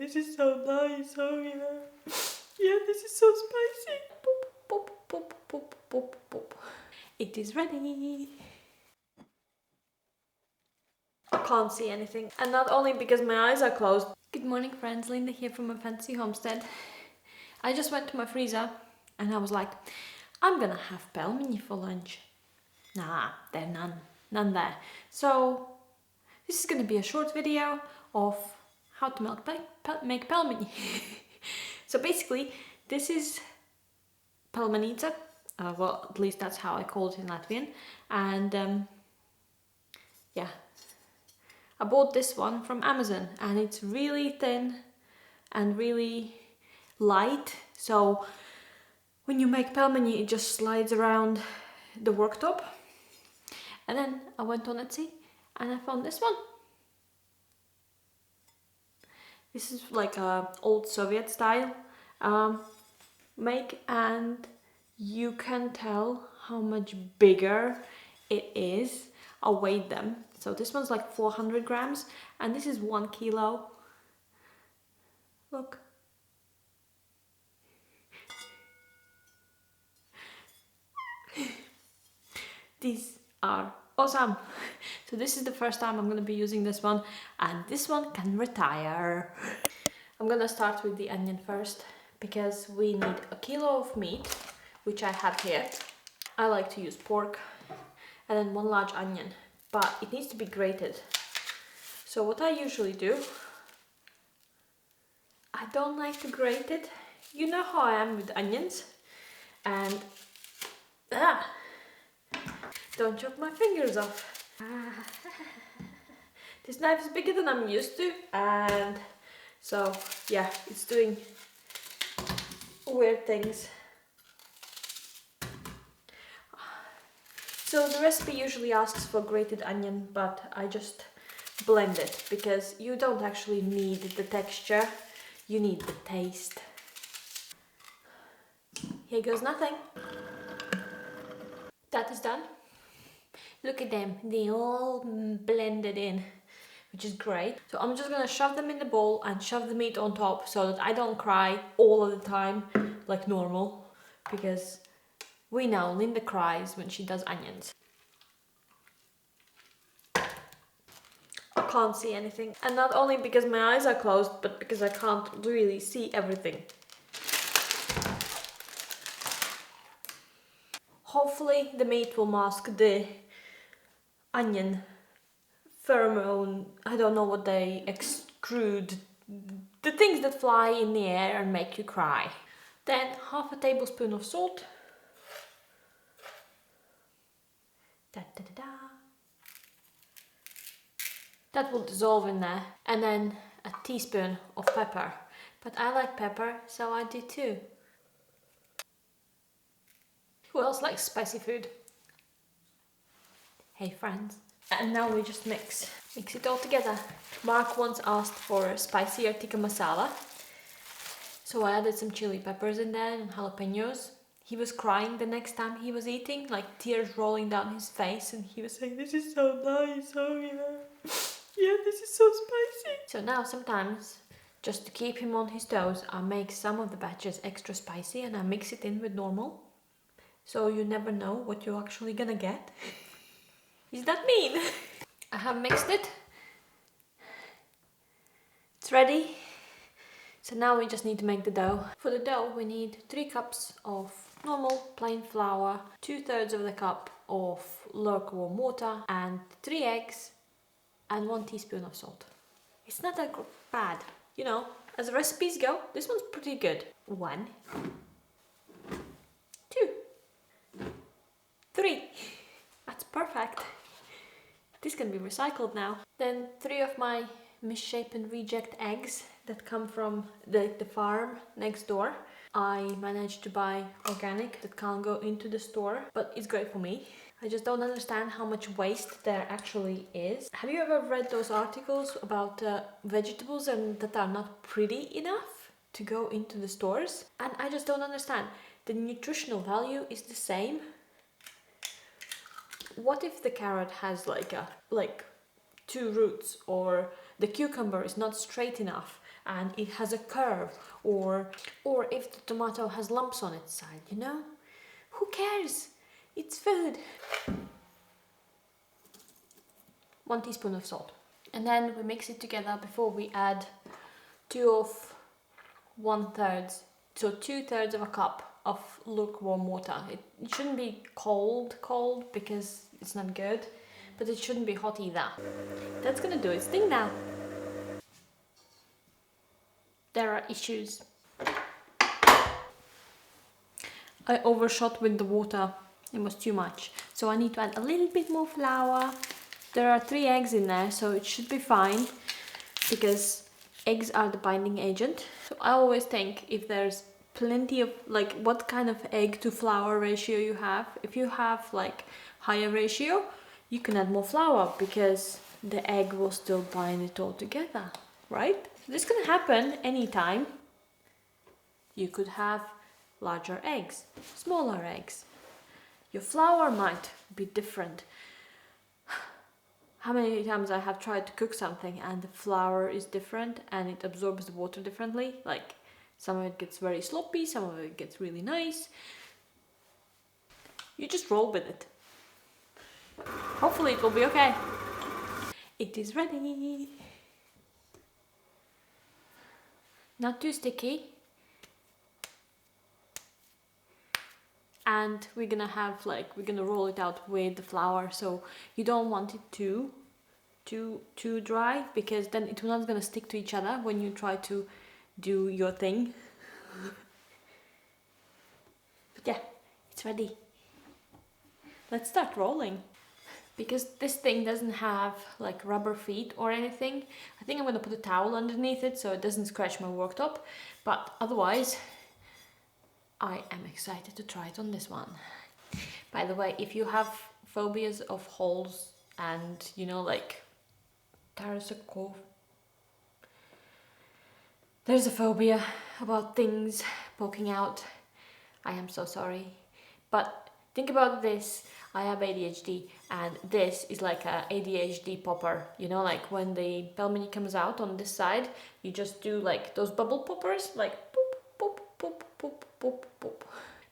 this is so nice. Oh yeah. Yeah, this is so spicy. Boop, boop, boop, boop, boop, boop. It is ready. I can't see anything. And not only because my eyes are closed. Good morning friends, Linda here from a fancy homestead. I just went to my freezer and I was like, I'm gonna have pelmeni for lunch. Nah, there are none there. So this is gonna be a short video of how to make pelmeni. So basically, this is pelmenica. Well, at least that's how I call it in Latvian. And yeah, I bought this one from Amazon and it's really thin and really light. So when you make pelmeni, it just slides around the worktop. And then I went on Etsy and I found this one. This is like a old Soviet style make, and you can tell how much bigger it is. I weighed them. So this one's like 400 grams and this is 1 kilo. Look. These are awesome. So this is the first time I'm going to be using this one, and this one can retire. I'm going to start with the onion first because we need 1 kilo of meat, which I have here. I like to use pork, and then 1 large onion, but it needs to be grated. So what I usually do, I don't like to grate it. You know how I am with onions, and don't chop my fingers off. This knife is bigger than I'm used to, and so yeah, it's doing weird things. So the recipe usually asks for grated onion, but I just blend it because you don't actually need the texture, you need the taste. Here goes nothing. That is done. Look at them, they all blended in, which is great. So I'm just gonna shove them in the bowl and shove the meat on top so that I don't cry all of the time like normal, because we know Linda cries when she does onions. I can't see anything, and not only because my eyes are closed, but because I can't really see everything. Hopefully the meat will mask the onion pheromone, I don't know what they extrude, the things that fly in the air and make you cry. Then 1/2 tablespoon of salt. Da, da, da, da. That will dissolve in there. And then a teaspoon of pepper. But I like pepper, so I do too. Who else likes spicy food? Hey friends. And now we just mix it all together. Mark once asked for spicier tikka masala, so I added some chili peppers in there and jalapenos. He was crying the next time he was eating, like tears rolling down his face, and he was saying, this is so nice, oh yeah. Yeah, this is so spicy. So now sometimes, just to keep him on his toes, I make some of the batches extra spicy and I mix it in with normal. So you never know what you're actually gonna get. Is that mean? I have mixed it. It's ready. So now we just need to make the dough. For the dough we need 3 cups of normal plain flour, 2/3 of the cup of lukewarm water, and 3 eggs and 1 teaspoon of salt. It's not that bad. You know, as recipes go, this one's pretty good. 1, 2, 3. That's perfect. This can be recycled now. Then 3 of my misshapen reject eggs that come from the farm next door. I managed to buy organic that can't go into the store, but it's great for me. I just don't understand how much waste there actually is. Have you ever read those articles about vegetables and that are not pretty enough to go into the stores? And I just don't understand. The nutritional value is the same. What if the carrot has like 2 roots, or the cucumber is not straight enough and it has a curve, or if the tomato has lumps on its side, you know? Who cares? It's food. 1 teaspoon of salt. And then we mix it together before we add 2 of 1/3, so 2/3 of a cup of lukewarm water. It shouldn't be cold because it's not good, but it shouldn't be hot either. That's gonna do its thing now. There are issues. I overshot with the water. It was too much. So I need to add a little bit more flour. There are 3 eggs in there, so it should be fine because eggs are the binding agent. So I always think if there's plenty of, like, what kind of egg to flour ratio you have. If you have like higher ratio, you can add more flour because the egg will still bind it all together, right? So this can happen anytime. You could have larger eggs, smaller eggs. Your flour might be different. How many times I have tried to cook something and the flour is different and it absorbs the water differently. Like, some of it gets very sloppy, some of it gets really nice. You just roll with it. Hopefully it will be okay. It is ready. Not too sticky. And we're gonna roll it out with the flour, so you don't want it too dry, because then it's not gonna stick to each other when you try to do your thing. But yeah, it's ready. Let's start rolling. Because this thing doesn't have like rubber feet or anything, I think I'm gonna put a towel underneath it so it doesn't scratch my worktop, but otherwise I am excited to try it on this one. By the way, if you have phobias of holes and, you know, like there's a phobia about things poking out, I am so sorry. But think about this, I have ADHD and this is like a ADHD popper. You know, like when the Pelmeni comes out on this side, you just do like those bubble poppers, like boop, boop, boop, boop, boop, boop.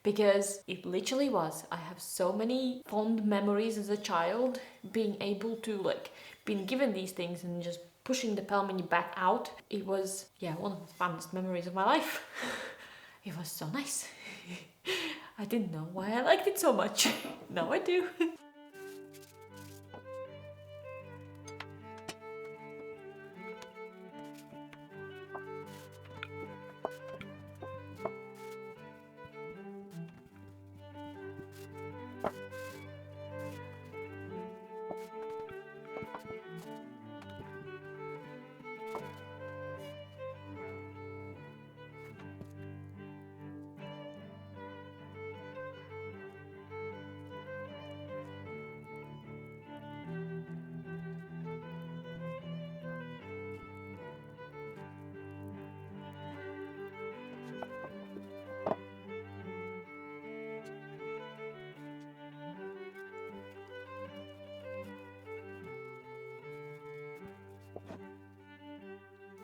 Because it literally was. I have so many fond memories as a child being able to like, being given these things and just pushing the Pelmeni back out. It was, yeah, one of the fondest memories of my life. It was so nice. I didn't know why I liked it so much. Now I do.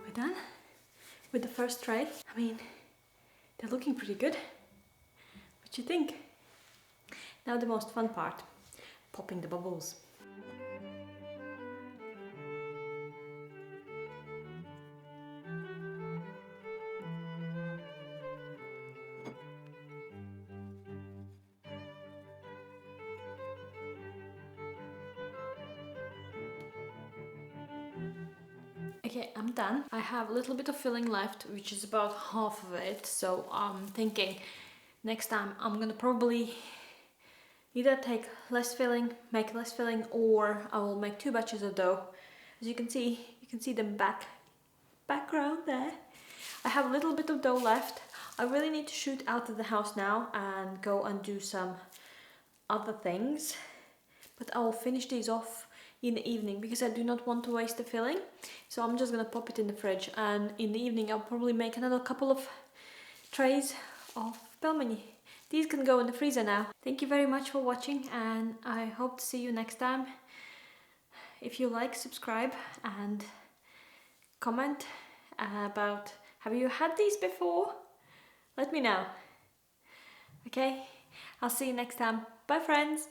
We're done with the first tray. I mean, they're looking pretty good. What do you think? Now the most fun part, popping the bubbles. Okay, I'm done. I have a little bit of filling left, which is about half of it. So I'm thinking next time I'm gonna probably either take less filling, make less filling, or I will make 2 batches of dough. As you can see the background there. I have a little bit of dough left. I really need to shoot out of the house now and go and do some other things. But I will finish these off in the evening because I do not want to waste the filling. So I'm just gonna pop it in the fridge, and in the evening I'll probably make another couple of trays of Pelmeni. These can go in the freezer now. Thank you very much for watching, and I hope to see you next time. If you like, subscribe and comment about, have you had these before? Let me know. Okay, I'll see you next time. Bye friends.